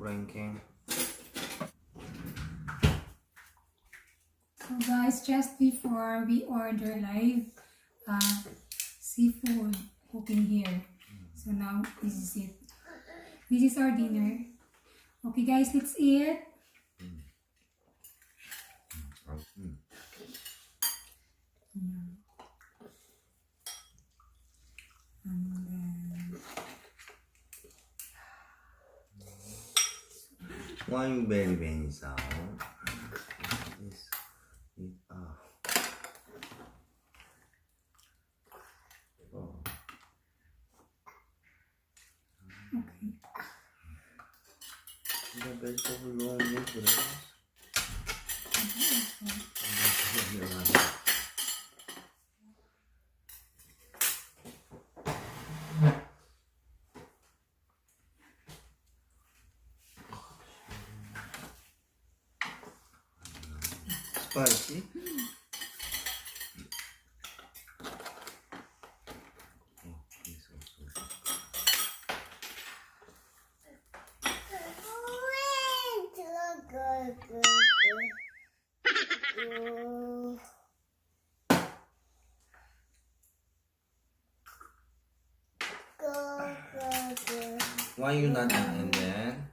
ranking. So guys, just before we order live seafood cooking here. So now this is it. This is our dinner. Okay guys, let's eat. And then Why you very very sound? This is Oh. okay. The vegetable long difference. Spicy? Oh, this also. Why you not and then?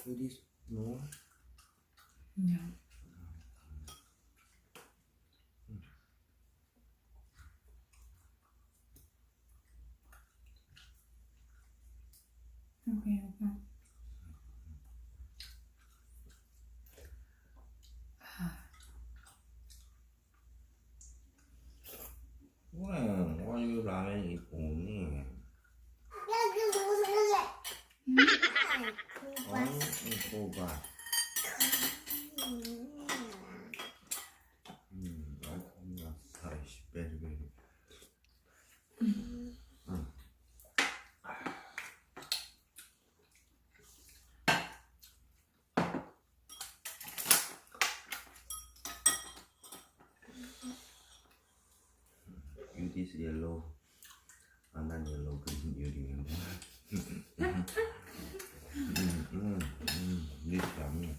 It is no. Yeah. Okay, okay. Why you ramen eat only? Oh, go back. Very, very. You this yellow, and then yellow green. You remember? This yummy.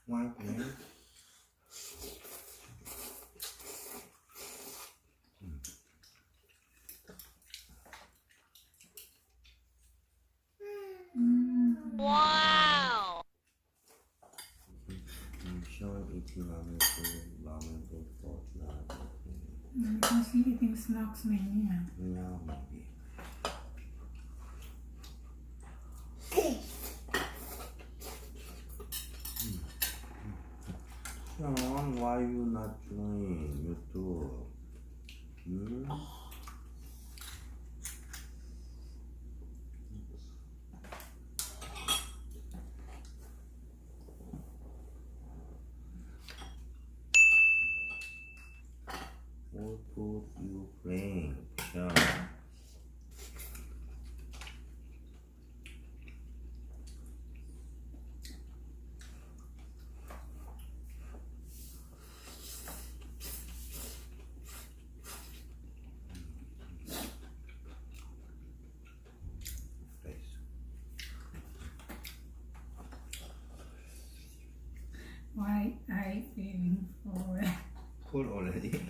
Why play? Wow! Sean eating ramen food for Because he eating snacks mainly. yeah, maybe. Sean, why you not join YouTube? What food you playing, Sean? Why I feeling full? Full already?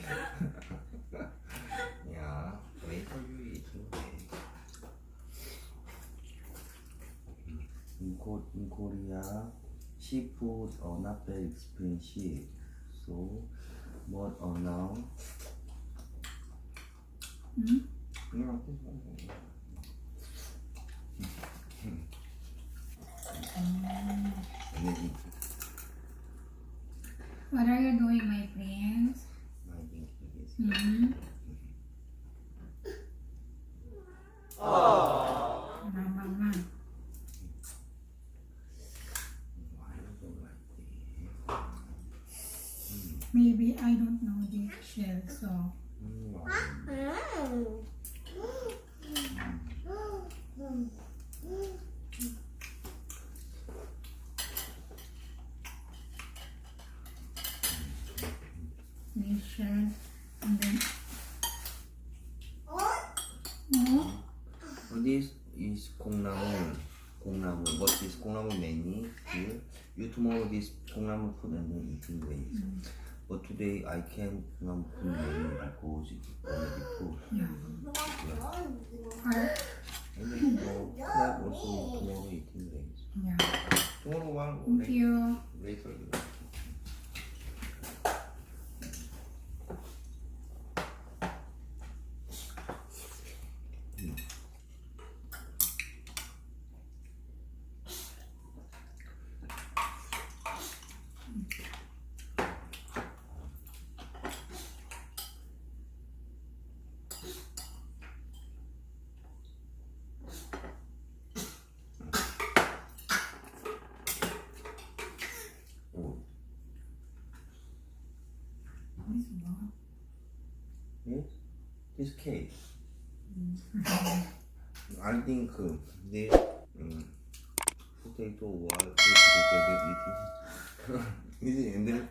Yeah, later you eat. In Korea, seafood are not very expensive. So, what are now? And then What are you doing, my prince? my pinky is Hmm? Mama. why do you like this? Maybe I don't know the shell, so this shell and then no. This is 콩나물. What is 콩나물 many here? You tomorrow this 콩나물 put and then eating ways. But today I can't 콩나물 put many because it's already full. Yeah. And then crab also tomorrow eating ways. Yeah. Tomorrow one Thank you. later. Oh, This one. yes, this cake. I think this potato was put together eating. Is it? And then